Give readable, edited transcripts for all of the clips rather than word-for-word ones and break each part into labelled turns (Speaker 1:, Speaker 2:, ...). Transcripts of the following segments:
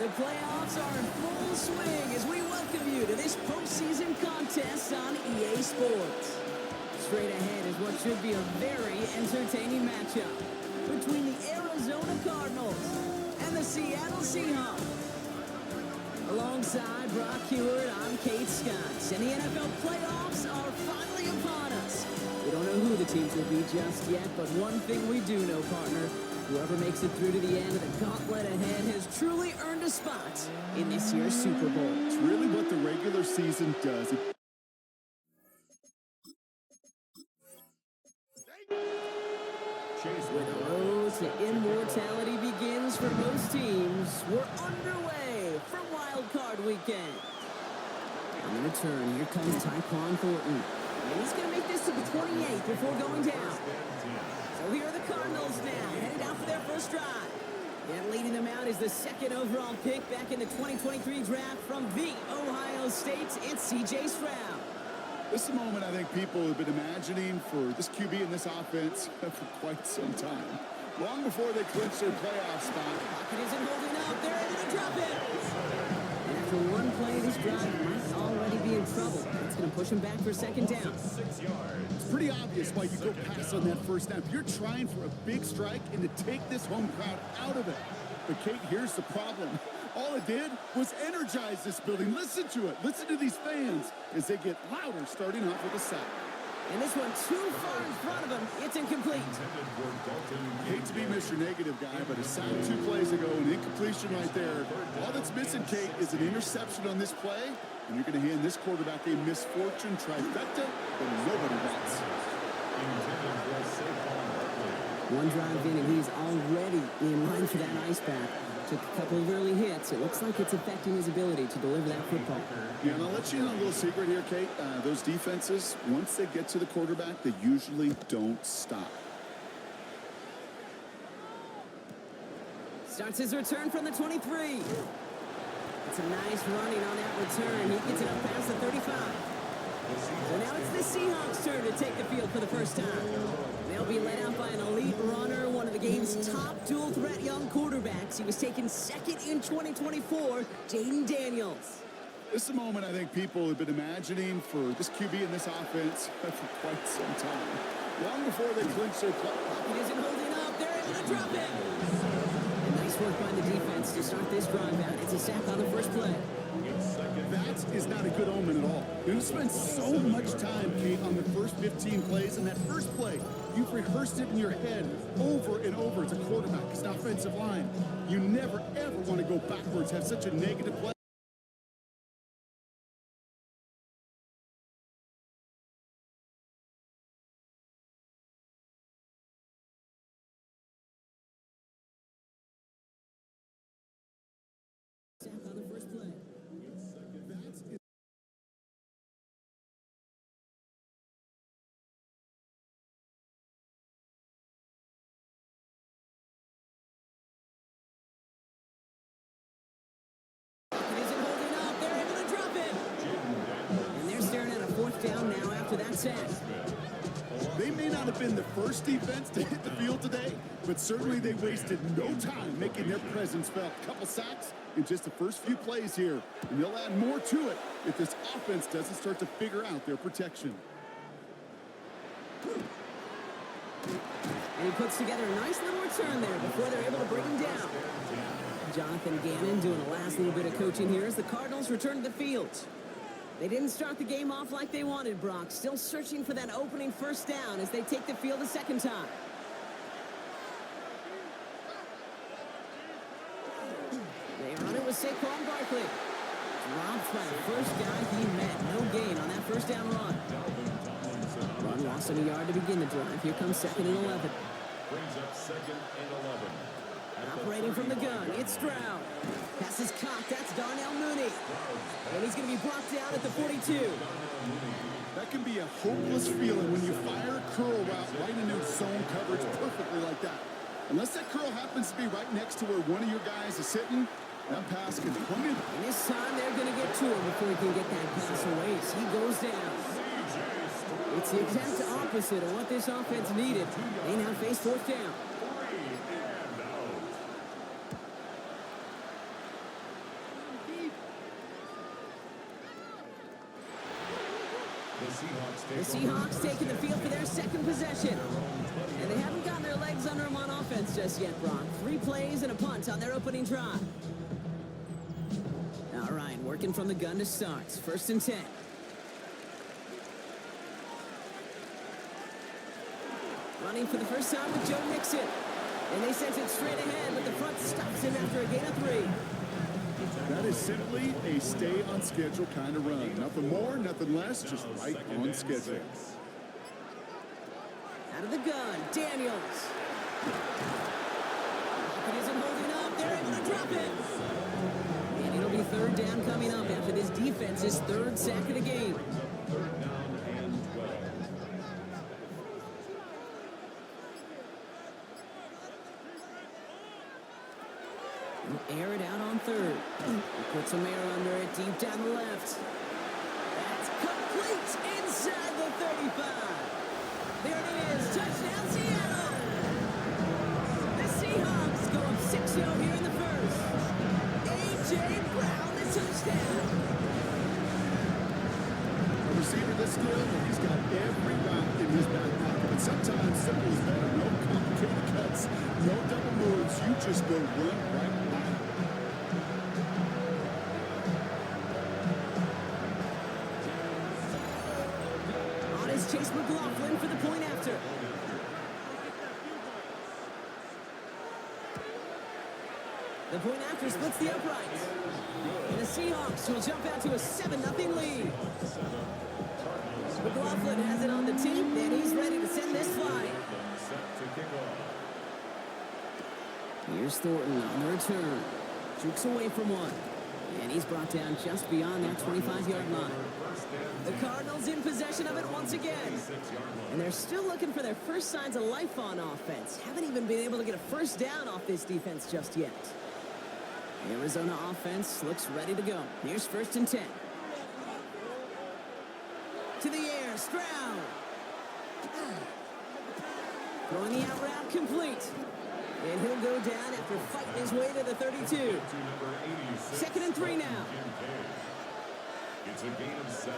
Speaker 1: The playoffs are in full swing as we welcome you to this postseason contest on EA Sports. Straight ahead is what should be a very entertaining matchup between the Arizona Cardinals and the Seattle Seahawks. Alongside Brock Heward, I'm Kate Scott, and the NFL playoffs are finally upon us. We don't know who the teams will be just yet, but one thing we do know, partner. Whoever makes it through to the end of the gauntlet ahead has truly earned a spot in this year's Super Bowl.
Speaker 2: It's really what the regular season does.
Speaker 1: Where the road to immortality begins for most teams, we're underway for Wild Card Weekend. On the return, here comes Tyquan Thornton. And he's going to make this to the 28 before going down. So here are the Cardinals now, headed out for their first drive. And leading them out is the second overall pick back in the 2023 draft from the Ohio State. It's C.J. Stroud.
Speaker 2: This is a moment I think people have been imagining for this QB and this offense for quite some time. Long before they clinch their playoff spot.
Speaker 1: Pocket isn't holding up. They're able to drop it. And after one play, this drive might already be in trouble. It's going to push him back for second down.
Speaker 2: It's pretty obvious why you go pass on that first snap. You're trying for a big strike and to take this home crowd out of it. But Kate, here's the problem. All it did was energize this building. Listen to it. Listen to these fans as they get louder starting off with a sack.
Speaker 1: And this one too far in front of him. It's incomplete.
Speaker 2: Hate to be Mr. Negative guy, but a sack 2 plays ago, an incompletion right there. All that's missing, Kate, is an interception on this play, and you're going to hand this quarterback a misfortune trifecta that nobody wants.
Speaker 1: One drive in, and he's already in line for that ice bath. Took a couple of early hits. It looks like it's affecting his ability to deliver that football.
Speaker 2: Yeah, and I'll let you in on a little secret here, Kate. Those defenses, once they get to the quarterback, they usually don't stop.
Speaker 1: Starts his return from the 23. It's a nice running on that return. He gets it up past the 35. So now it's the Seahawks' turn to take the field for the first time. They'll be led out by an elite runner, one of the game's top dual-threat young quarterbacks. He was taken second in 2024, Jaden Daniels.
Speaker 2: This is a moment I think people have been imagining for this QB and this offense for quite some time. Long before they clinch their play.
Speaker 1: Pocket isn't holding up. They're able to drop it. And nice work by the defense to start this drive out. It's a sack on the first play.
Speaker 2: That is not a good omen at all. You spend so much time, Kate, on the first 15 plays, and that first play, you've rehearsed it in your head over and over. It's a quarterback, it's an offensive line. You never, ever want to go backwards, have such a negative play.
Speaker 1: On the first play. Down now after that sack.
Speaker 2: They may not have been the first defense to hit the field today, but certainly they wasted no time making their presence felt. A couple sacks in just the first few plays here, and they'll add more to it if this offense doesn't start to figure out their protection.
Speaker 1: And he puts together a nice little return there before they're able to bring him down. Jonathan Gannon doing a last little bit of coaching here as the Cardinals return to the field. They didn't start the game off like they wanted, Brock. Still searching for that opening first down as they take the field a second time. They are on it with Saquon Barkley. Dropped by the first guy he met. No gain on that first down run. Run loss of a yard to begin the drive. Here comes second and 11.
Speaker 3: Brings up second and 11.
Speaker 1: Operating from the gun, it's Stroud. Pass is caught, that's Darnell Mooney. And he's going to be brought down at the 42.
Speaker 2: That can be a hopeless feeling when you fire a curl route right into zone coverage perfectly like that. Unless that curl happens to be right next to where one of your guys is sitting, that pass can point it.
Speaker 1: And this time they're going to get to him before he can get that pass away. So he goes down. It's the exact opposite of what this offense needed. They now face fourth down. Seahawks taking the field for their second possession. And they haven't gotten their legs under them on offense just yet, Brock. 3 plays and a punt on their opening drive. All right, working from the gun to start. 1st and 10. Running for the first time with Joe Mixon. And they sent it straight ahead, but the front stops him after a gain of 3.
Speaker 2: That is simply a stay-on-schedule kind of run. Nothing more, nothing less, just right on schedule.
Speaker 1: Out of the gun, Daniels. It isn't holding up. They're able to drop it. And it'll be 3rd down coming up after this defense's 3rd sack of the game.
Speaker 3: 3rd down and 12.
Speaker 1: Air it out on 3rd. Put some air under it deep down the left. That's complete inside the 35. There it is. Touchdown, Seattle. The Seahawks go up 6-0 here in the first. A.J. Brown, the touchdown.
Speaker 2: A receiver this skilled, and he's got every route in his back pocket. But sometimes simple is better. No complicated cuts, no double moves. You just go run right by.
Speaker 1: On is Chase McLaughlin for the point after. The point after splits the uprights. And the Seahawks will jump out to a 7-0 lead. McLaughlin has it on the team, and he's ready to send this flying. Here's Thornton on the return. Jukes away from one. And he's brought down just beyond that 25-yard line. The Cardinals in possession of it once again. And they're still looking for their first signs of life on offense. Haven't even been able to get a first down off this defense just yet. The Arizona offense looks ready to go. Here's 1st and 10. To the air, Stroud. Throwing the out route complete. And he'll go down after fighting his way to the 32. 2nd and 3 now.
Speaker 3: It's a gain of 7.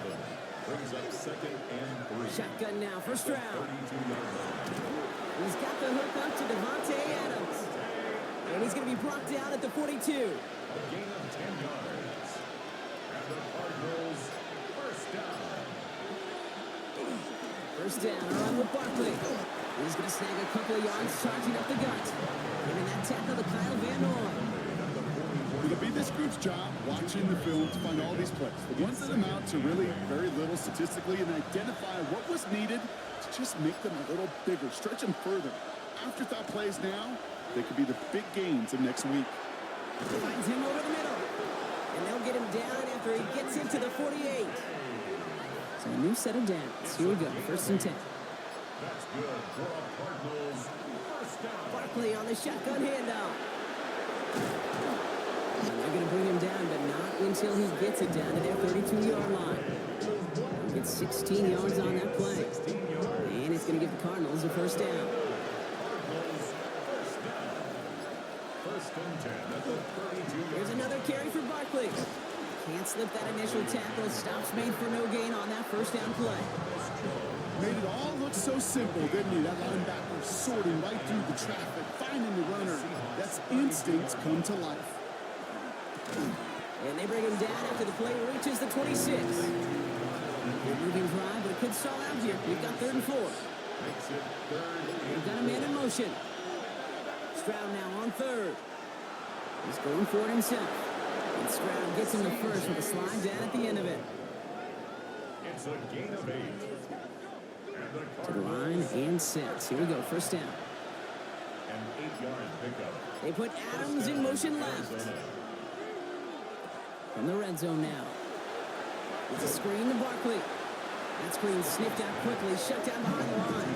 Speaker 3: Brings up 2nd and 3.
Speaker 1: Shotgun now for Stroud. He's got the hook up to Devontae Adams. And he's going to be brought down at the 42.
Speaker 3: A gain of 10 yards. And the Cardinals first down.
Speaker 1: First down, around with Barkley. He's going to snag a couple of yards, charging up the gut. Giving that tackle to Kyle Van Noy.
Speaker 2: It'll be this group's job watching the film to find all these plays. The ones that amount to really very little statistically and identify what was needed to just make them a little bigger, stretch them further. Afterthought plays now, they could be the big gains of next week.
Speaker 1: Finds him over the middle. And they'll get him down after he gets into the 48. So a new set of downs. Here we go, 1st and 10.
Speaker 3: That's good for a Cardinals first down.
Speaker 1: Barkley on the shotgun handoff. And they're going to bring him down, but not until he gets it down to their 32-yard line. He'll get 16 yards on that play. And it's going to give the Cardinals a first down.
Speaker 3: Cardinals first down. 1st and 10 at the 32.
Speaker 1: Here's another carry for Barkley. Can't slip that initial tackle. Stops made for no gain on that first down play.
Speaker 2: Made it all look so simple, didn't he? That linebacker sorting right through the traffic, finding the runner. That's instincts come to life.
Speaker 1: And they bring him down after the play reaches the 26. Good moving drive, but it could stall out here. We've got 3rd and 4.
Speaker 3: Makes it 3rd.
Speaker 1: They've got a man in motion. Stroud now on 3rd. He's going for it himself. And Stroud gets him the first with a slide down at the end of it.
Speaker 3: It's a gain of 8.
Speaker 1: To the line and sets. Here we go, first down.
Speaker 3: An 8-yard pickup.
Speaker 1: They put Adams in motion left. From the red zone now. It's a screen to Barkley. That screen sniffed out quickly, shut down behind the line.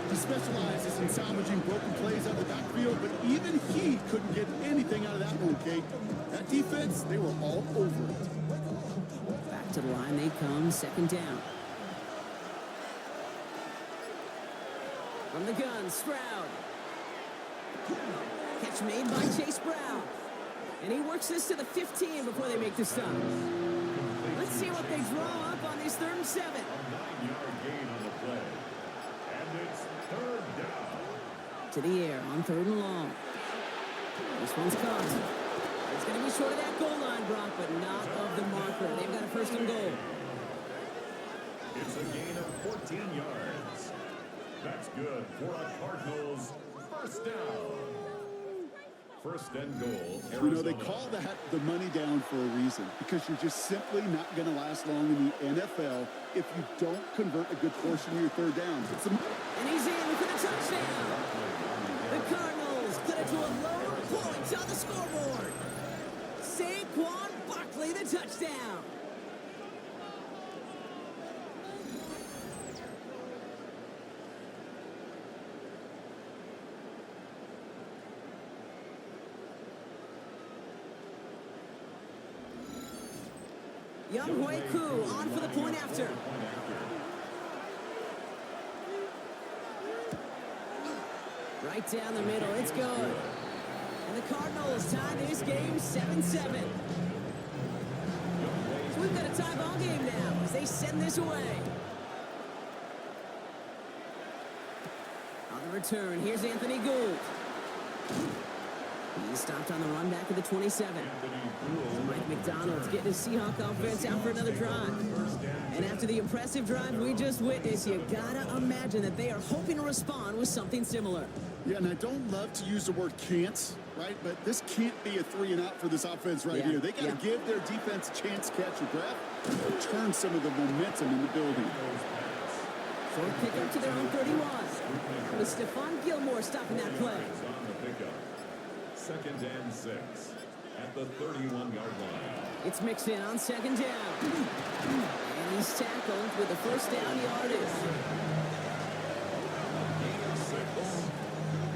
Speaker 2: He specializes in salvaging broken plays out of the backfield, but even he couldn't get anything out of that one, Kate. That defense, they were all over it.
Speaker 1: Back to the line they come, 2nd down. From the gun, Stroud. Catch made by Chase Brown. And he works this to the 15 before they make the stop. Let's see what they draw up on the is 3rd and 7.
Speaker 3: A 9-yard gain on the play. And it's 3rd down.
Speaker 1: To the air on 3rd and long. This one's caught. It's going to be short of that goal line, Brock, but not of the marker. They've got a 1st and goal.
Speaker 3: It's a gain of 14 yards. That's good for a Cardinals 1st down. 1st and goal, Arizona.
Speaker 2: You know, they call that the money down for a reason, because you're just simply not going to last long in the NFL if you don't convert a good portion of your 3rd downs.
Speaker 1: And he's in for the touchdown. The Cardinals cut it to a load of points on the scoreboard. Saquon Barkley, the touchdown. Younghoe Koo on for the point after. Right down the middle, it's good. And the Cardinals tie this game 7-7. So we've got a tie ball game now as they send this away. On the return, here's Anthony Gould. He's stopped on the run back of the 27. Mike McDonald's getting his Seahawks offense out for another drive. And after the impressive drive we just witnessed, you gotta imagine that they are hoping to respond with something similar.
Speaker 2: Yeah, and I don't love to use the word can't, right? But this can't be a 3-and-out for this offense right here. They got to give their defense a chance to catch your breath, turn some of the momentum in the building.
Speaker 1: Short pick up to their own 31. With Stephon Gilmore stopping that play.
Speaker 3: 2nd and 6 at the 31-yard line.
Speaker 1: It's mixed in on 2nd down. And he's tackled with the 1st down yardage.
Speaker 3: Gain of 6.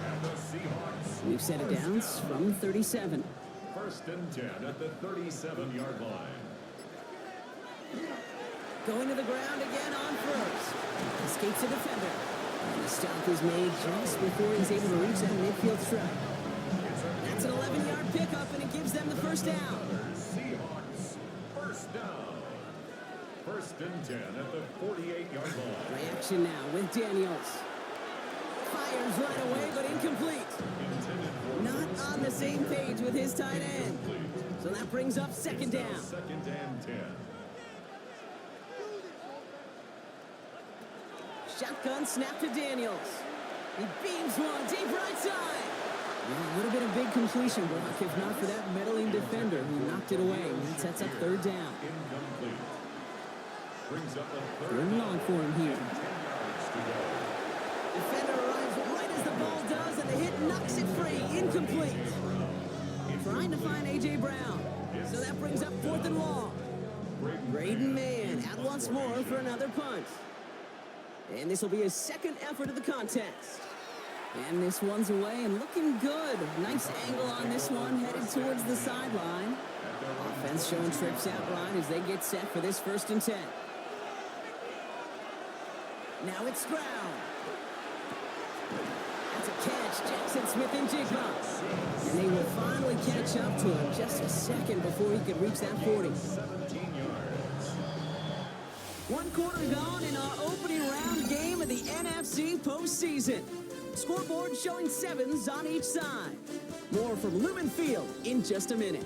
Speaker 3: And the Seahawks.
Speaker 1: We've set it down from 37.
Speaker 3: 1st and 10 at the 37-yard line.
Speaker 1: Going to the ground again on 1st. Escapes a defender. And the stop is made just before he's able to reach that midfield strike. That's an 11-yard pickup, and it gives them the 1st down.
Speaker 3: Seahawks 1st down. 1st and 10 at the 48-yard line.
Speaker 1: Play action now with Daniels. Fires right away, but incomplete. Not on the same page with his tight end. So that brings up 2nd down.
Speaker 3: 2nd and 10.
Speaker 1: Shotgun snap to Daniels. He beams one deep right side. Yeah, would have been a big completion, Brock, if not for that meddling defender who knocked it away. And that sets up 3rd down.
Speaker 3: Incomplete. Brings up a
Speaker 1: 3rd and long for him here.
Speaker 3: 10 yards to go.
Speaker 1: Defender arrives right as the ball does, and the hit knocks it free. Incomplete. Trying to find A.J. Brown. So that brings up 4th and long. Braden Mann out once more for another punt. And this will be his 2nd effort of the contest. And this one's away and looking good. Nice angle on this one, headed towards the sideline. Offense showing trips out right as they get set for this 1st and 10. Now it's Stroud. That's a catch. Jackson Smith and Jigba. And they will finally catch up to him just a second before he could reach that 40.
Speaker 3: 17 yards.
Speaker 1: 1 quarter gone in our opening round game of the NFC postseason. Scoreboard showing 7s on each side. More from Lumen Field in just a minute.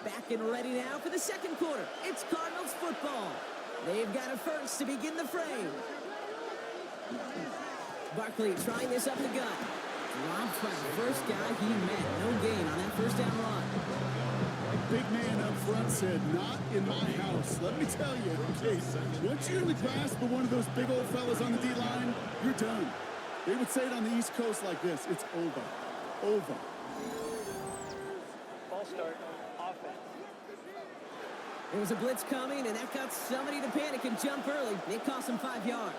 Speaker 1: Back and ready now for the 2nd quarter. It's Cardinals football. They've got a 1st to begin the frame. Barkley trying this up the gut. Dropped by the first guy he met. No gain on that 1st down run.
Speaker 2: Big man up front said, not in my house. Let me tell you, okay, once you're in the grasp of one of those big old fellas on the D-line, you're done. They would say it on the East Coast like this, it's over. Over.
Speaker 4: Ball start, offense.
Speaker 1: There was a blitz coming, and that got somebody to panic and jump early. It cost him 5 yards.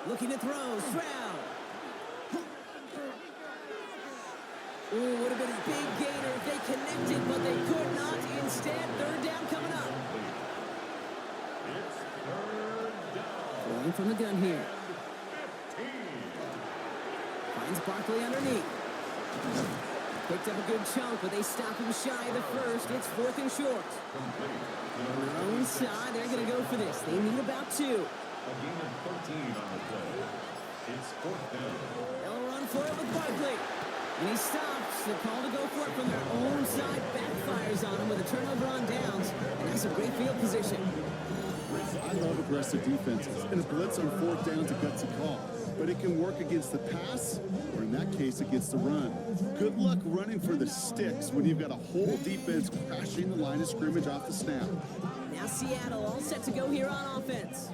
Speaker 1: Looking to throw, Stroud. Ooh, would have been a big gainer if they connected, but they could not. Instead, third down coming up.
Speaker 3: It's third down.
Speaker 1: Throwing from the gun here.
Speaker 3: 15.
Speaker 1: Finds Barkley underneath. Picked up a good chunk, but they stop him shy of the first. It's fourth and short. On their own side, they're going to go for this. They need about 2.
Speaker 3: A gain of 13 on the play. It's fourth down.
Speaker 1: They'll run for it with Barkley. And he stops. The call to go for it from their own side backfires on him with a turnover on downs. And that's a great field position.
Speaker 2: I love aggressive defenses, and a blitz on fourth down is a gutsy call. But it can work against the pass, or in that case, against the run. Good luck running for the sticks when you've got a whole defense crashing the line of scrimmage off the snap.
Speaker 1: Now Seattle all set to go here on offense.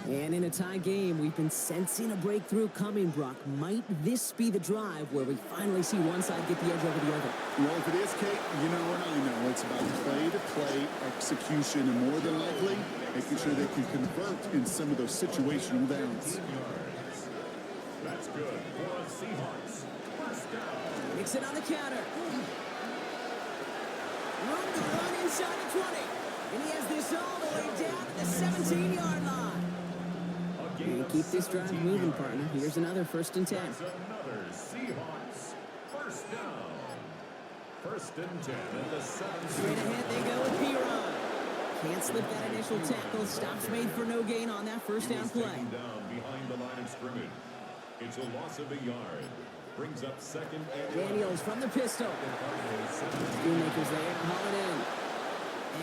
Speaker 1: And in a tie game, we've been sensing a breakthrough coming, Brock. Might this be the drive where we finally see one side get the edge over the other?
Speaker 2: Well, if it is, Kate, you know and I know it's about play-to-play execution, and more than likely, making sure they can convert in some of those situational downs.
Speaker 3: That's good for the Seahawks. First down.
Speaker 1: Mix it on the counter. Run inside the 20. And he has this all the way down to the 17-yard line. And keep this drive moving, partner. Here's another 1st and 10.
Speaker 3: That's another Seahawks. First down. 1st and 10 at the 17.
Speaker 1: Straight ahead they go with P-Ron. Can't slip that initial tackle. Stops made for no gain on that first down play.
Speaker 3: Taken down behind the line of scrimmage. It's a loss of a yard. Brings up 2nd and
Speaker 1: Daniels from the pistol. Schoonmaker's there to haul it in.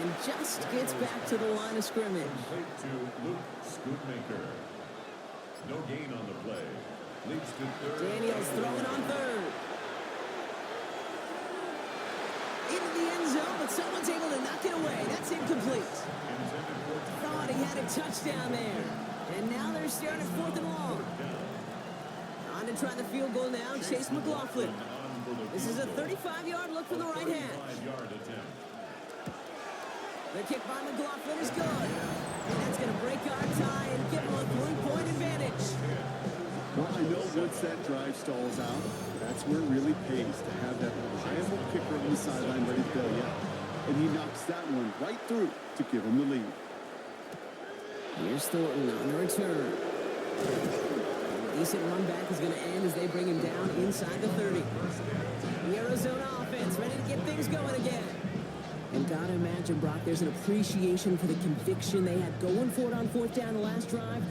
Speaker 1: And just gets back to the line of scrimmage.
Speaker 3: Complete to Luke Schoonmaker. No gain on the play. Leads to third.
Speaker 1: Daniels throwing on third. Into the end zone, but someone's able to knock it away. That's incomplete. Thought he had a touchdown there. And now they're staring at 4th and long. On to try the field goal now, Chase McLaughlin. This is a 35-yard look from the right hand.
Speaker 3: 5-yard attempt.
Speaker 1: The kick by McLaughlin is good. And that's going to break our tie and give them a 3-point advantage.
Speaker 2: Well, I know once that drive stalls out, that's where it really pays to have that reliable kicker on the sideline ready to bail you out. And he knocks that one right through to give him the lead.
Speaker 1: Here's Thornton on the return. A decent run back is going to end as they bring him down inside the 30. The Arizona offense ready to get things going again. And gotta imagine, Brock, there's an appreciation for the conviction they had going for it on 4th down the last drive.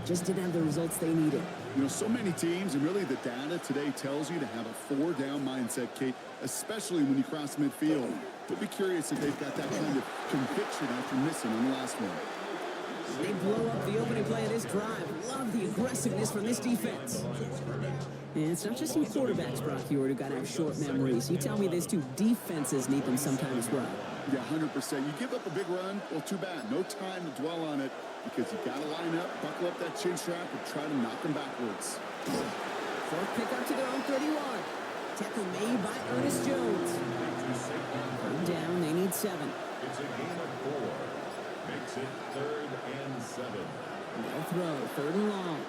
Speaker 1: Just didn't have the results they needed.
Speaker 2: You know, so many teams, and really the data today tells you to have a 4-down mindset, Kate, especially when you cross midfield. But be curious if they've got that kind of conviction after missing on the last one.
Speaker 1: They blow up the opening play of this drive. Love the aggressiveness from this defense. And it's not just some quarterbacks, Brock Heward, who got to have short memories. You tell me this too, defenses need them sometimes as well.
Speaker 2: Yeah, 100%. You give up a big run, well, too bad. No time to dwell on it because you got to line up, buckle up that chin strap, and try to knock them backwards.
Speaker 1: 4th pick up to their own 31. Tackle made by Ernest Jones. Third down, they need 7.
Speaker 3: It's a gain of 4. Makes it 3rd and 7.
Speaker 1: They'll throw, 3rd and long.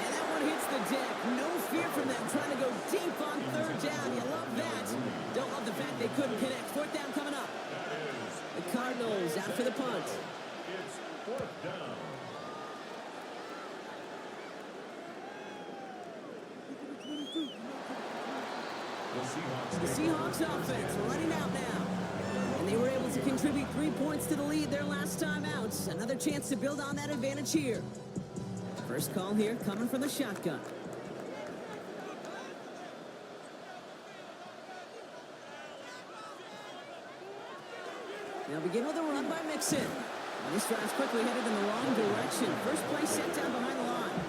Speaker 1: And that one hits the deck. No fear from them trying to go deep on 3rd down. You love that. Don't love the fact they couldn't connect. 4th down coming up. The Cardinals out for the punt.
Speaker 3: It's 4th down.
Speaker 1: The Seahawks offense running out now. And they were able to contribute 3 points to the lead their last time out. Another chance to build on that advantage here. First call here coming from the shotgun. They'll begin with a run by Mixon. And this drive's quickly headed in the wrong direction. First play set down behind the line.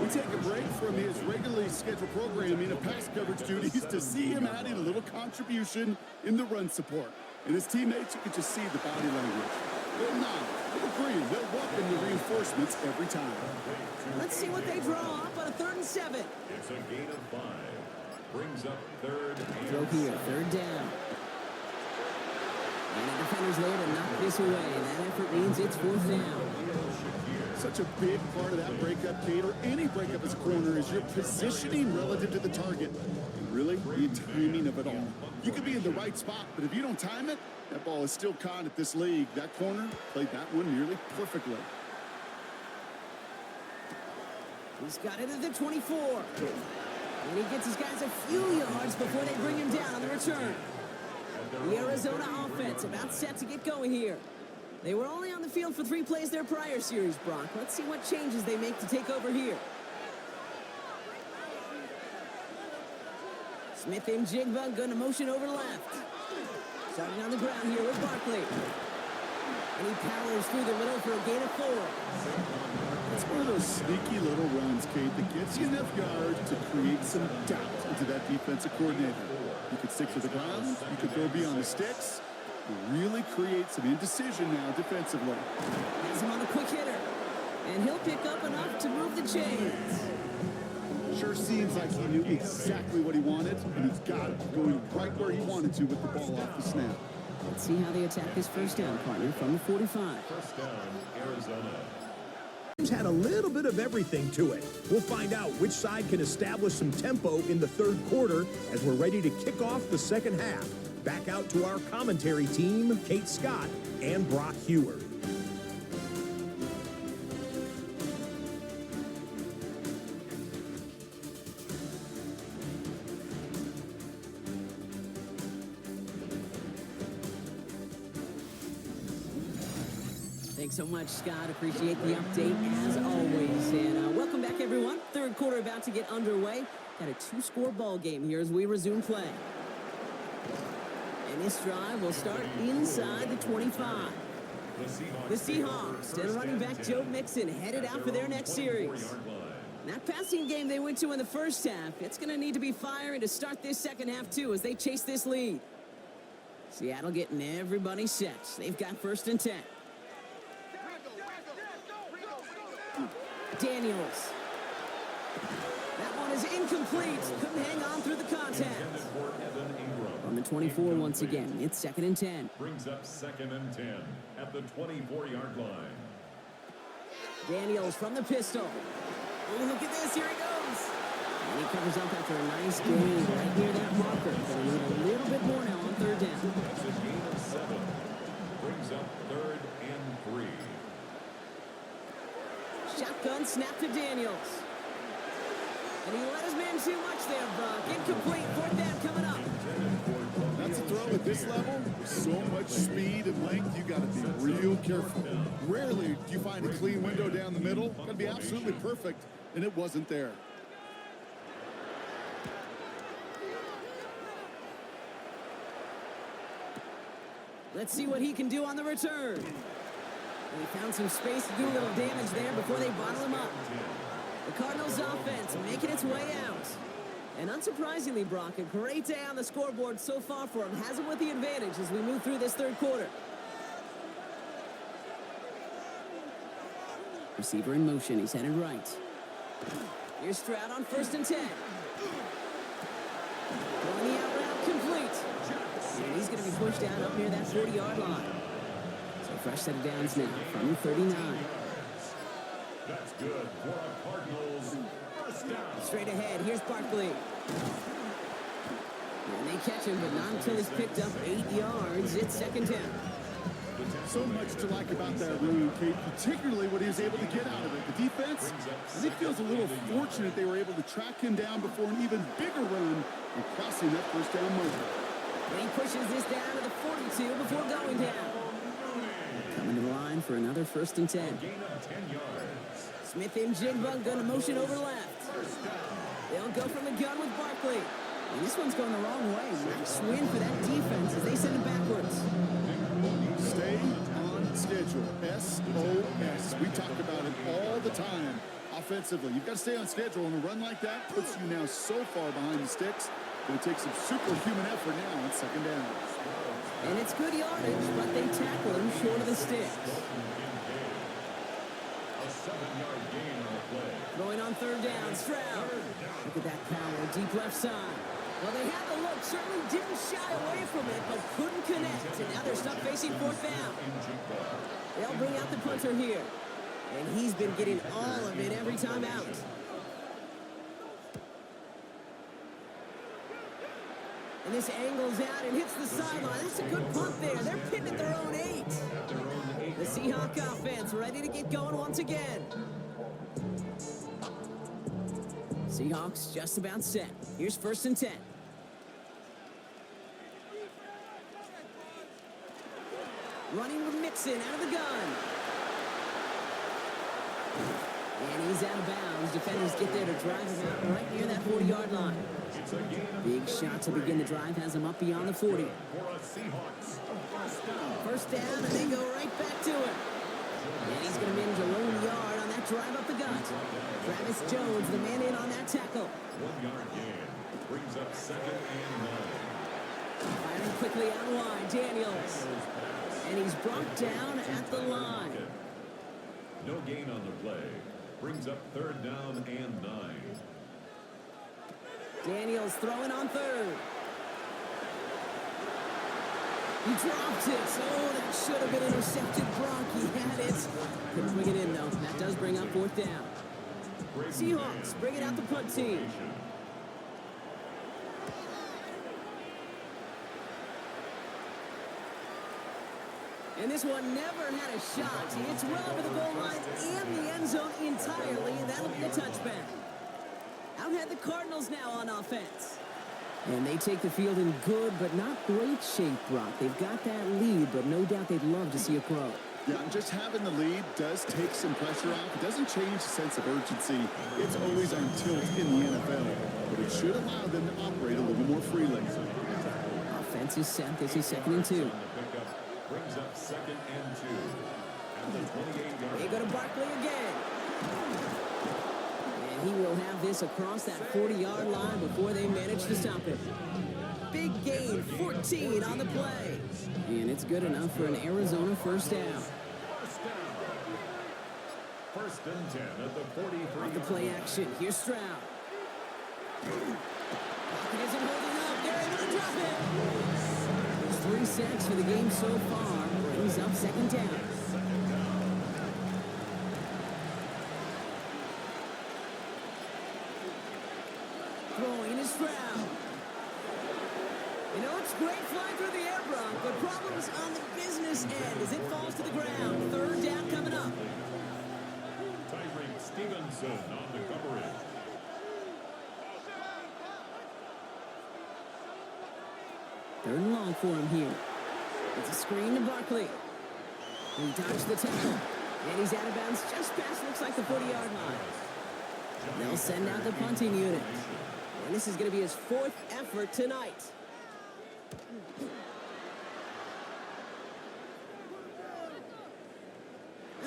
Speaker 2: We take a break from his regularly scheduled programming of pass coverage duties to see him adding a little contribution in the run support. And his teammates, you can just see the body language. They'll nod, they'll agree, they'll welcome the reinforcements every time.
Speaker 1: Let's see what they draw up on a 3rd and 7.
Speaker 3: It's a gain of 5. Brings up 3rd and
Speaker 1: Throw here, 3rd down. And the defender's there to knock this away. And that effort means it's 4th down.
Speaker 2: Such a big part of that breakup, Kate, or any breakup as a corner, is your positioning relative to the target. And really, the timing of it all. You could be in the right spot, but if you don't time it, that ball is still caught at this league. That corner played that one nearly perfectly.
Speaker 1: He's got it at the 24. And he gets his guys a few yards before they bring him down on the return. The Arizona offense about set to get going here. They were only on the field for 3 plays their prior series, Brock. Let's see what changes they make to take over here. Smith and Jigba going to motion over left. Starting on the ground here with Barkley. And he powers through the middle for a gain of 4.
Speaker 2: It's one of those sneaky little runs, Kate, that gets you enough yards to create some doubt into that defensive coordinator. You could stick to the ground, you could go beyond the sticks, really create some indecision now defensively.
Speaker 1: Has him on a quick hitter. And he'll pick up enough to move the chains.
Speaker 2: Sure seems like he knew exactly what he wanted, and he's got it, going right where he wanted to with the ball off the snap.
Speaker 1: Let's see how they attack this first down, partner, from the 45.
Speaker 3: First down, Arizona.
Speaker 4: Had a little bit of everything to it. We'll find out which side can establish some tempo in the third quarter as we're ready to kick off the second half. Back out to our commentary team, Kate Scott and Brock Heward.
Speaker 1: Thanks so much, Scott. Appreciate the update as always. And welcome back, everyone. Third quarter about to get underway. Got a 2-score ball game here as we resume play. And this drive will start inside the 25. The Seahawks and running back Joe Mixon headed out for their next series. That passing game they went to in the first half, it's going to need to be firing to start this second half, too, as they chase this lead. Seattle getting everybody set. They've got first and 10. Daniels. That one is incomplete. Couldn't hang on through the contact. On the 24 once again. It's second and 10.
Speaker 3: Brings up second and 10 at the 24-yard line.
Speaker 1: Daniels from the pistol. Oh, look at this. Here he goes. And he covers up after a nice gain right near that marker. But we need a little bit more now on third down.
Speaker 3: That's a gain of 7. Brings up third and 3.
Speaker 1: Shotgun snap to Daniels. And he let his man too much there, Brock. Incomplete. Fourth down coming up.
Speaker 2: That's a throw at this level. So much speed and length, you got to be real careful. Rarely do you find a clean window down the middle. Got to be absolutely perfect, and it wasn't there.
Speaker 1: Let's see what he can do on the return. And he found some space to do a little damage there before they bottle him up. The Cardinals offense making its way out. And unsurprisingly, Brock, a great day on the scoreboard so far for him. Has him with the advantage as we move through this third quarter. Receiver in motion. He's headed right. Here's Stroud on first and 10. Going the out route complete. And he's going to be pushed down up near that 40-yard line. So fresh set of downs now from 39.
Speaker 3: That's good for a Cardinals first down.
Speaker 1: Straight ahead, here's Barkley. And they catch him, but not until he's picked up 8 yards. It's second down.
Speaker 2: So much to like about that run, Kate, particularly what he was able to get out of it. The defense, I think, feels a little fortunate they were able to track him down before an even bigger run and crossing that first down marker.
Speaker 1: And he pushes this down to the 42 before going down. Coming to the line for another first and 10.
Speaker 3: Gain of 10 yards.
Speaker 1: Smith and Jigba going to motion over left. They'll go from the gun with Barkley. And this one's going the wrong way. Nice win for that defense as they send it backwards.
Speaker 2: Stay on schedule. SOS. We talk about it all the time offensively. You've got to stay on schedule, and a run like that puts you now so far behind the sticks that it takes some superhuman effort now on second down.
Speaker 1: And it's good yardage, but they tackle him short of the sticks.
Speaker 3: A 7-yard gain on the play.
Speaker 1: Going on third down, Stroud. Look at that power, deep left side. Well, they had the look, certainly didn't shy away from it, but couldn't connect. And now they're stuck facing fourth down. They'll bring out the punter here. And he's been getting all of it every time out. And this angles out and hits the sideline. That's a good punt there. They're pitting at their own 8. The Seahawks offense ready to get going once again. Seahawks just about set. Here's 1st and 10. Running with Mixon out of the gun. And he's out of bounds. Defenders get there to drive him out right near that 40-yard line. Big shot to begin the drive has him up beyond the 40. First down, and they go right back to it. And he's going to manage a lone yard on that drive up the gut. Travis Jones, the man in on that tackle.
Speaker 3: 1-yard gain brings up 2nd and 9.
Speaker 1: Firing quickly out wide, Daniels. And he's brought down at the line.
Speaker 3: No gain on the play. Brings up 3rd down and 9.
Speaker 1: Daniels throwing on 3rd. He dropped it. Oh, that should have been intercepted. Brock, he had it. Couldn't bring it in, though. That does bring up 4th down. Seahawks bringing out the punt team. And this one never had a shot. It's well over the goal line and the end zone entirely, and that'll be a touchback. Out had the Cardinals now on offense. And they take the field in good but not great shape, Brock. They've got that lead, but no doubt they'd love to see a crow.
Speaker 2: Yeah, and just having the lead does take some pressure off. It doesn't change the sense of urgency. It's always on tilt in the NFL, but it should allow them to operate a little more freely.
Speaker 1: Offense is set. This is 2nd and 2.
Speaker 3: Brings up 2nd and 2. At the 28-yard.
Speaker 1: They go to Barkley again. And he will have this across that 40-yard line before they manage to stop it. Big gain, 14 on the play. And it's good enough for an Arizona 1st down.
Speaker 3: 1st and 10 at the 43.
Speaker 1: Off the play action, here's Stroud. Pocket isn't holding up. They're able to drop it. 3 sacks for the game so far. Brings up 2nd down. Throwing is Stroud. You know, it's great flying through the air, Brock, but problems on the business end as it falls to the ground. 3rd down coming up.
Speaker 3: Tyreek Stevenson on the coverage.
Speaker 1: Third and long for him here. It's a screen to Barkley. He dodged the tackle. And he's out of bounds just past, looks like the 40-yard line. They'll send out the punting unit. And this is going to be his 4th effort tonight.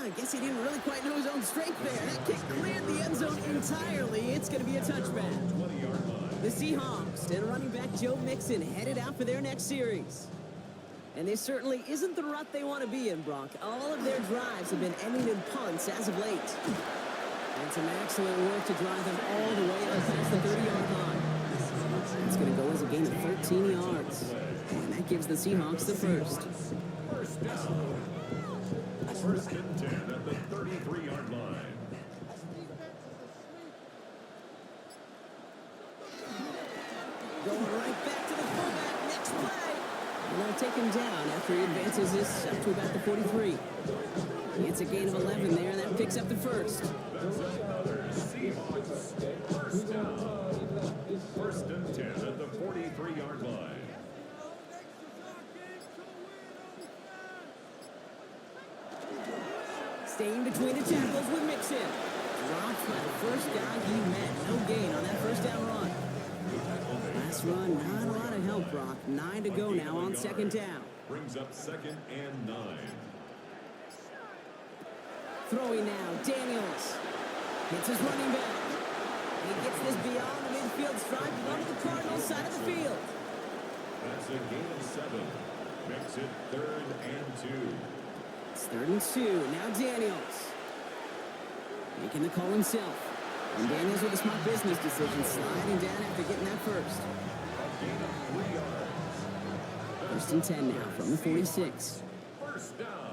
Speaker 1: I guess he didn't really quite know his own strength there. That kick cleared the end zone entirely. It's going to be a touchback.
Speaker 3: 20-yard line.
Speaker 1: The Seahawks and running back Joe Mixon headed out for their next series. And this certainly isn't the rut they want to be in, Brock. All of their drives have been ending in punts as of late. And some excellent work to drive them all the way up past the 30-yard line. It's going to go as a gain of 13 yards. And that gives the Seahawks the first.
Speaker 3: 1st down. 1st and 10 at the 33-yard line.
Speaker 1: Going right back to the fullback. Next play. And they'll take him down after he advances this up to about the 43. It's a gain of 11 there. That picks up the first.
Speaker 3: That's another Seahawks 1st down. 1st and 10 at the 43-yard line.
Speaker 1: Staying between the tackles with Mixon. Dropped by the first guy he met. No gain on that 1st down run. Last run, not a lot of help, Brock. 9 to go now on 2nd down.
Speaker 3: Brings up 2nd and 9.
Speaker 1: Throwing now, Daniels. Hits his running back. He gets this beyond the midfield stripe, along the Cardinals side of the field.
Speaker 3: That's a gain of 7. Makes it 3rd and 2.
Speaker 1: It's 3rd and 2. Now Daniels. Making the call himself. And Daniels with a smart business decision, sliding down after getting that first.
Speaker 3: A gain of 3 yards.
Speaker 1: 1st and 10 now from the 46.
Speaker 3: 1st down.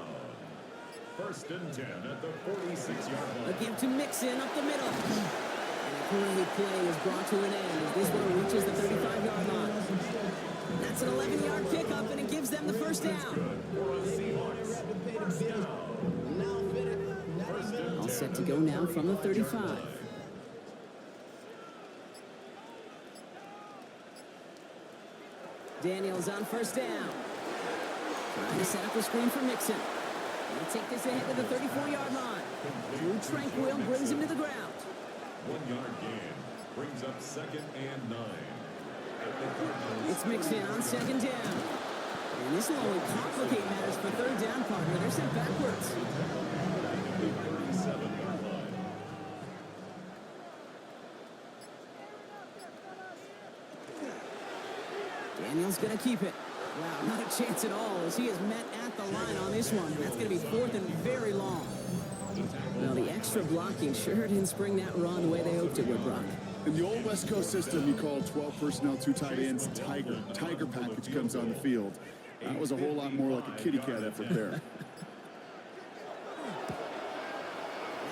Speaker 3: 1st First and 10 at the 46-yard
Speaker 1: A
Speaker 3: line.
Speaker 1: give to Mixon up the middle. And a great play is brought to an end as this one reaches the 35-yard line. That's an 11-yard pickup, and it gives them the first down.
Speaker 3: For a Seahawks first down. First and
Speaker 1: All
Speaker 3: 10
Speaker 1: set to go now from the 35. Daniels on first down. Trying to set up the screen for Mixon. He'll take this ahead to the 34-yard line. Drew Tranquil brings him to the ground.
Speaker 3: 1 yard gain brings up second and 9. At the Cardinals.
Speaker 1: It's Mixon on second down. And this will only complicate matters for third down, partner. They're sent backwards.
Speaker 3: 37-yard line.
Speaker 1: Daniels going to keep it. Wow, not a chance at all as he is met at the line on this one. That's going to be fourth and very long. Well, the extra blocking sure didn't spring that run the way they hoped it would, Brock.
Speaker 2: In the old West Coast system, you called 12 personnel, 2 tight ends, Tiger. Tiger package comes on the field. That was a whole lot more like a kitty cat effort there.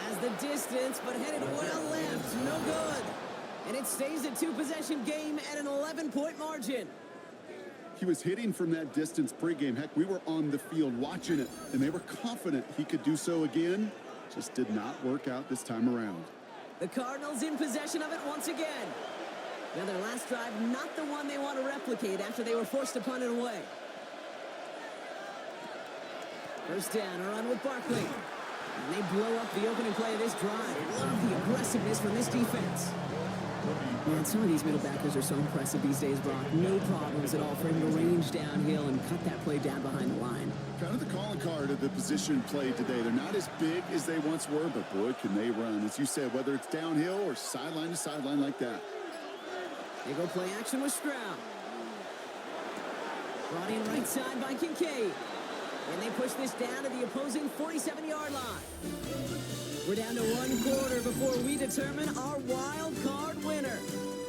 Speaker 1: Has the distance, but headed well left. No good. And it stays a 2-possession game at an 11-point margin.
Speaker 2: He was hitting from that distance pregame. Heck, we were on the field watching it, and they were confident he could do so again. Just did not work out this time around.
Speaker 1: The Cardinals in possession of it once again. Now their last drive, not the one they want to replicate after they were forced to punt it away. First down, a run with Barkley. And they blow up the opening play of this drive. Love the aggressiveness from this defense. Man, some of these middle backers are so impressive these days, Brock. No problems at all for him to range downhill and cut that play down behind the line.
Speaker 2: Kind of the calling card of the position played today. They're not as big as they once were, but boy, can they run. As you said, whether it's downhill or sideline to sideline like that.
Speaker 1: They go play action with Stroud. Brought in right side by Kincaid. And they push this down to the opposing 47-yard line. We're down to 1 quarter before we determine our wild card winner.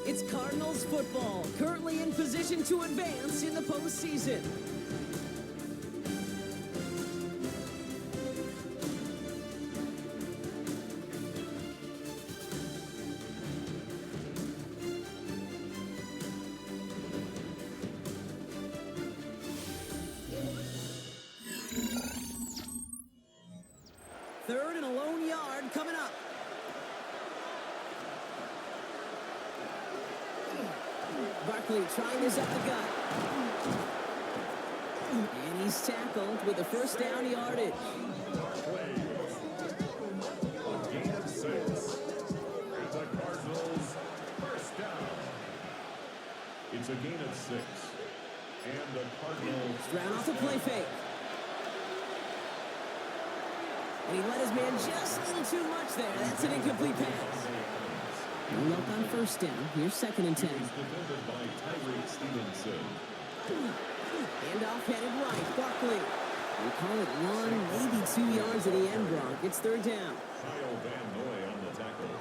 Speaker 1: It's Cardinals football, currently in position to advance in the postseason. Third and a lone yard coming up. Barkley trying this up the gut. And he's tackled with a first down yardage.
Speaker 3: Gain of 6. And the Cardinals first down. It's a gain of 6. And the Cardinals
Speaker 1: Stroud off the play fake. And he let his man just a little too much there. That's an incomplete pass. No luck on first down. Here's second and 10.
Speaker 3: defended by Tyreek Stevenson.
Speaker 1: Handoff headed right. Barkley. We call it 1, maybe 2 yards at the end, Brock. It's third down.
Speaker 3: Kyle Van Noy on the tackle.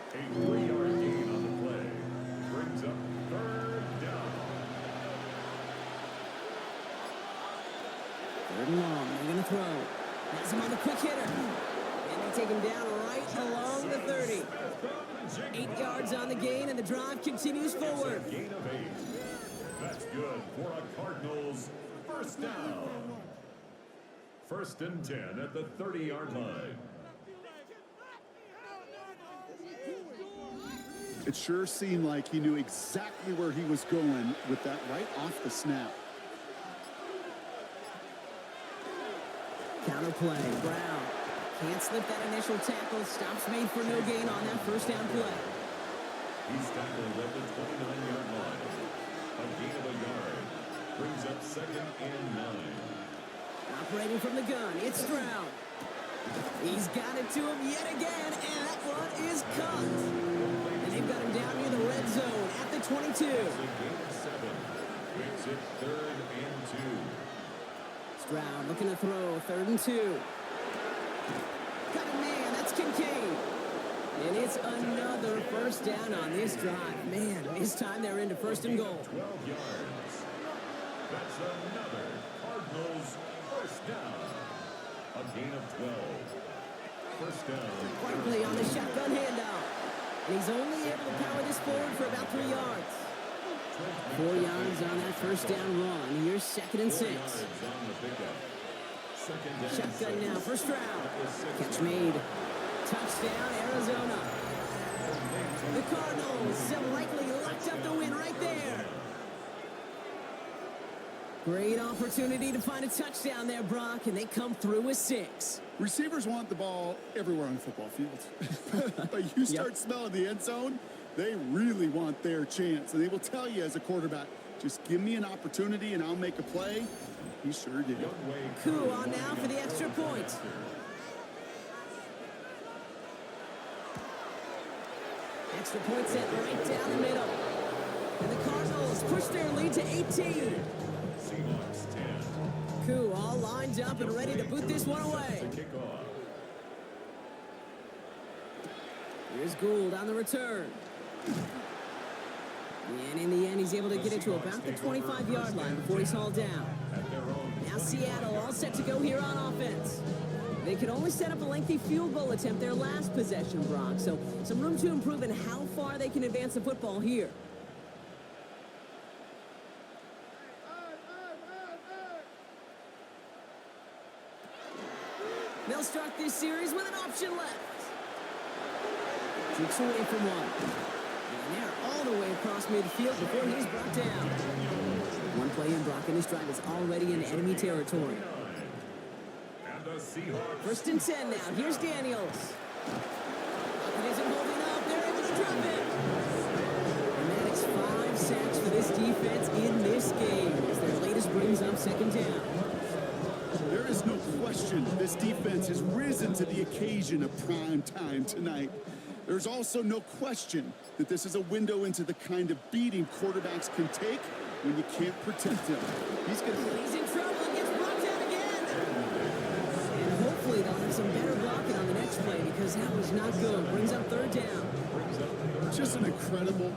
Speaker 3: A 3-yard gain on the play. Brings up third down.
Speaker 1: Third and long. They're going to throw. Has him on the quick hitter. And they take him down right along the 30. 8 yards on the gain, and the drive continues forward.
Speaker 3: Gain of 8. That's good for a Cardinals first down. First and 10 at the 30-yard line.
Speaker 2: It sure seemed like he knew exactly where he was going with that right off the snap.
Speaker 1: Counterplay. Brown can't slip that initial tackle. Stops made for no gain on that first down play.
Speaker 3: He's tackled at the 29-yard line. A gain of a yard. Brings up second and 9.
Speaker 1: Operating from the gun, it's Stroud. He's got it to him yet again, and that one is cut. And they've got him down near the red zone at the 22.
Speaker 3: It's a gain of 7. Makes it third and 2.
Speaker 1: Stroud looking to throw, third and 2. Got a man, that's Kincaid. And it's another first down on this drive. Man, this time they're into first and goal.
Speaker 3: 12 yards. That's another Cardinals first down. A A gain of 12. First down.
Speaker 1: Barkley on the shotgun handoff. And he's only able to power this forward for about 3 yards. 4 yards on that first down run. Here's 2nd and 6. Shotgun now for Stroud. Catch made. Touchdown, Arizona. The Cardinals have likely locked up the win right there. Great opportunity to find a touchdown there, Brock, and they come through with 6.
Speaker 2: Receivers want the ball everywhere on the football field. But you start smelling the end zone, they really want their chance. And they will tell you as a quarterback, just give me an opportunity and I'll make a play. He sure did.
Speaker 1: Coup on now for the extra point. Extra point set right down the middle. And the Cardinals push their lead to 18.
Speaker 3: Seahawks 10.
Speaker 1: Coup all lined up and ready to boot this one away. Here's Gould on the return. And in the end, he's able to get it to about the 25-yard line before he's hauled down. Now Seattle all set to go here on offense. They could only set up a lengthy field goal attempt their last possession, Brock. So some room to improve in how far they can advance the football here. They'll start this series with an option left. Takes away from one. And they're all the way across midfield before he's brought down. One play in, Brock, and this drive is already in enemy territory. First and 10 now. Here's Daniels. It isn't holding up. They're able to drop it. And that is 5 sacks for this defense in this game as their latest brings up 2nd down.
Speaker 2: There is no question this defense has risen to the occasion of prime time tonight. There's also no question that this is a window into the kind of beating quarterbacks can take when you can't protect him. He's
Speaker 1: in trouble and gets blocked out again. And hopefully they'll have some better blocking on the next play because that was not good. Brings up 3rd down.
Speaker 2: Just an incredible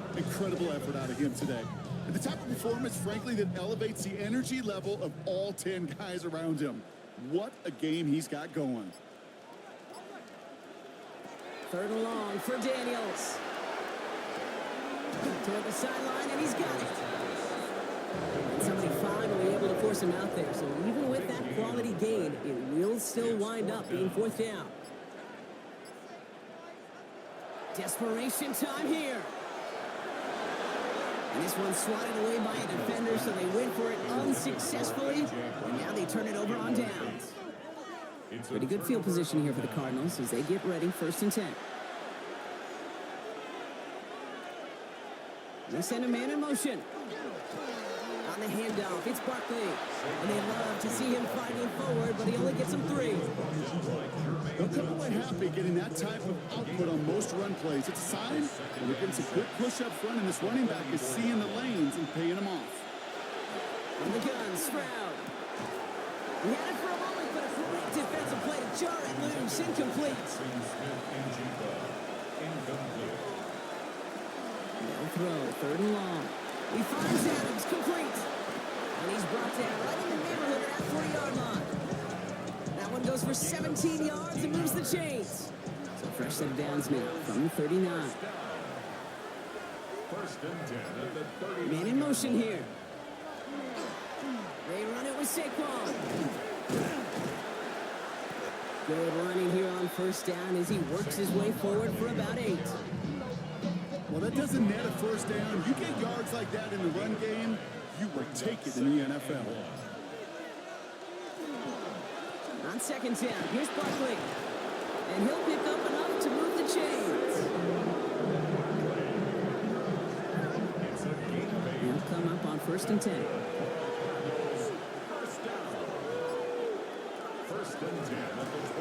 Speaker 2: effort out of him today. And the type of performance, frankly, that elevates the energy level of all 10 guys around him. What a game he's got going.
Speaker 1: 3rd and long for Daniels. Toward the sideline, and he's got it. And somebody finally able to force him out there. So even with that quality gain, it will still wind up being 4th down. Desperation time here. And this one's swatted away by a defender, so they went for it unsuccessfully. And now they turn it over on downs. Pretty good field position here for the Cardinals as they get ready. 1st and 10. They send a man in motion. On the handoff, it's Barkley. And they love to see him fighting forward, but he only gets them 3.
Speaker 2: They'll come away happy getting that type of output on most run plays. It's a sign that they're getting some good push up front, and this running back is seeing the lanes and paying them off.
Speaker 1: From the gun, Stroud. He had it for a moment, but a great defensive play to jar it loose. Incomplete. No throw, 3rd and long. He finds Adams, complete. And he's brought down right in the neighborhood at that 40-yard line. That one goes for 17 yards and moves the chains. So fresh set of downs now from the 39.
Speaker 3: 1st and 10 at the 30.
Speaker 1: Man in motion here. They run it with Saquon. Good running here on 1st down as he works his way forward for about 8.
Speaker 2: Well, that doesn't net a 1st down. You get yards like that in the run game, you will take it in the NFL.
Speaker 1: On 2nd down, here's Barkley. And he'll pick up enough to move the chains. He'll come up on 1st and 10.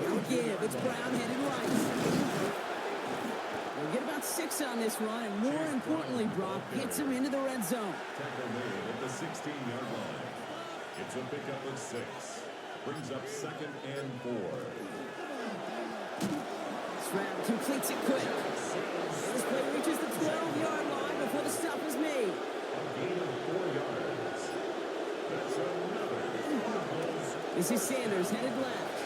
Speaker 1: Now give, it's Brown headed right. We'll get about 6 on this run, and more importantly, Brock gets him into the red zone.
Speaker 3: Tackle made at the 16-yard line. It's a pickup of 6. Brings up 2nd and 4.
Speaker 1: Stroud completes it quick. And this play reaches the 12-yard line before the stop is made.
Speaker 3: A gain of 4 yards. That's another.
Speaker 1: This is Sanders headed left.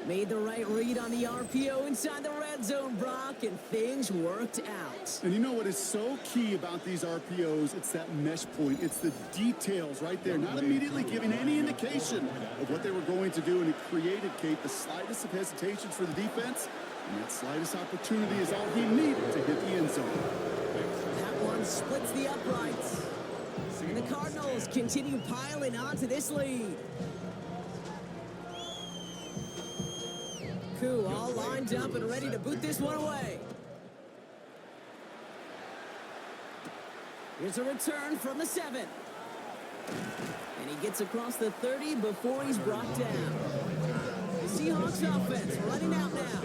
Speaker 1: Made the right read on the RPO inside the red zone, Brock, and things worked out.
Speaker 2: And you know what is so key about these RPOs? It's that mesh point. It's the details right there, not immediately giving any indication of what they were going to do, and it created, Kate, the slightest of hesitations for the defense, and that slightest opportunity is all he needed to hit the end zone.
Speaker 1: That one splits the uprights, and the Cardinals continue piling onto this lead. All lined up and ready to boot this one away. Here's a return from the 7. And he gets across the 30 before he's brought down. The Seahawks offense running out now.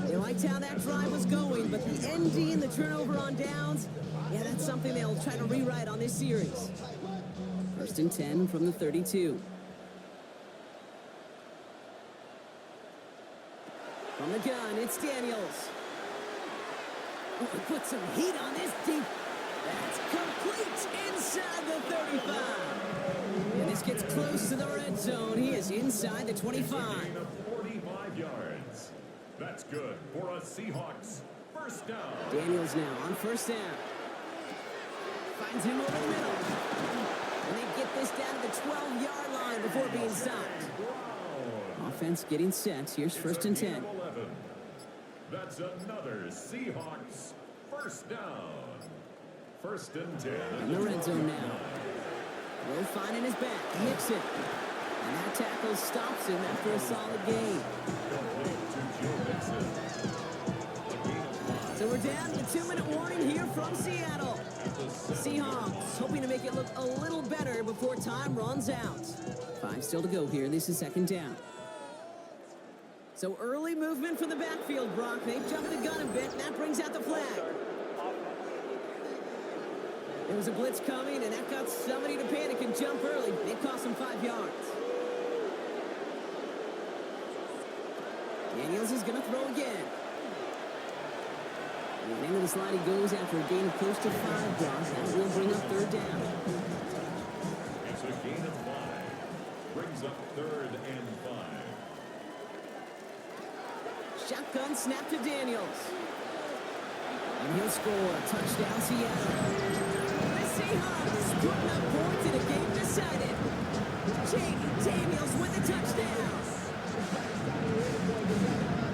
Speaker 1: They liked how that drive was going, but the ND and the turnover on downs, yeah, that's something they'll try to rewrite on this series. 1st and 10 from the 32. From the gun, it's Daniels. Oh, put some heat on this deep. That's complete inside the 35. And this gets close to the red zone. He is inside the 25.
Speaker 3: 45 yards. That's good for a Seahawks first down.
Speaker 1: Daniels now on 1st down. Finds him over the middle. And they get this down to the 12-yard line before being stopped. Offense getting set. Here's 1st and 10.
Speaker 3: That's another Seahawks first down. 1st and 10.
Speaker 1: In the red zone now. Will finding his back. Mix it. And that tackle stops him after a solid gain. So we're down to the 2-minute warning here from Seattle. The Seahawks hoping to make it look a little better before time runs out. 5 still to go here. This is 2nd down. So early movement from the backfield, Brock. They've jumped the gun a bit, and that brings out the flag. There was a blitz coming, and that got somebody to panic and jump early. It cost them 5 yards. Daniels is going to throw again. And into the slide he goes after a gain of close to 5 yards. That will bring up 3rd down.
Speaker 3: It's a gain of 5. Brings up 3rd and 5.
Speaker 1: Shotgun snap to Daniels. And he'll score. Touchdown, Seattle. The Seahawks putting up points in a game decided. Daniels with the touchdown.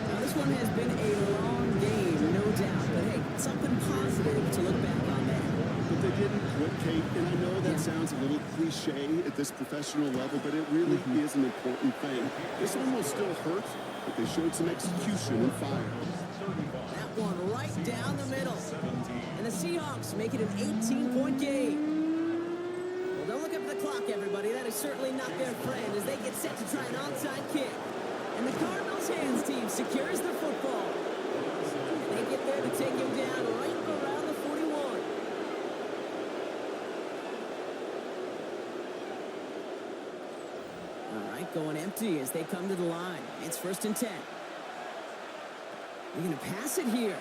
Speaker 1: Now, this one has been a long game, no doubt. But, hey, something positive to look back on there.
Speaker 2: But they didn't quit, Kate, and I know that sounds a little cliche at this professional level, but it really is an important thing. This one will still hurt, but they showed some execution and fire.
Speaker 1: That one right down the middle. And the Seahawks make it an 18-point game. Well, don't look up at the clock, everybody. That is certainly not their friend as they get set to try an onside kick. And the Cardinals hands team secures the football. And they get there to take him down right around the 41. All right, going empty as they come to the line. It's 1st and 10. They're going to pass it here.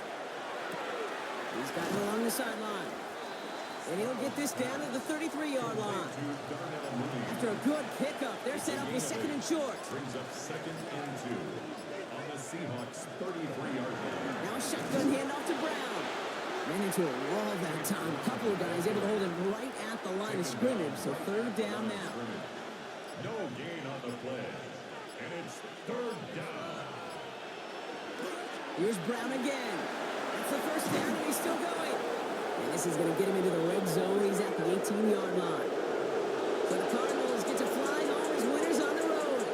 Speaker 1: He's got it along the sideline. And he'll get this down to the 33-yard line. After a good pickup, they're set up with 2nd and short.
Speaker 3: Brings up 2nd and 2 on the Seahawks 33-yard line.
Speaker 1: Now a shotgun handoff to Brown. Ran into a wall that time. A couple of guys able to hold him right at the line of scrimmage. So 3rd down now.
Speaker 3: No gain on the play. And it's 3rd down.
Speaker 1: Here's Brown again. That's the 1st down, and he's still going. And this is going to get him into the red zone. He's at the 18-yard line. So the Cardinals get to fly home as winners on the road.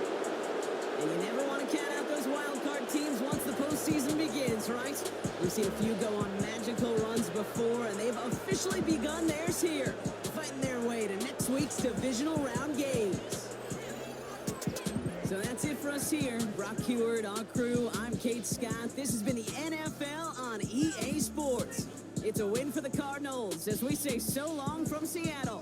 Speaker 1: And you never want to count out those wild card teams once the postseason begins, right? We've seen a few go on magical runs before, and they've officially begun theirs here, fighting their way to next week's divisional round games. So that's it for us here. Brock Heward, our crew, I'm Kate Scott. This has been the NFL on EA Sports. It's a win for the Cardinals as we say so long from Seattle.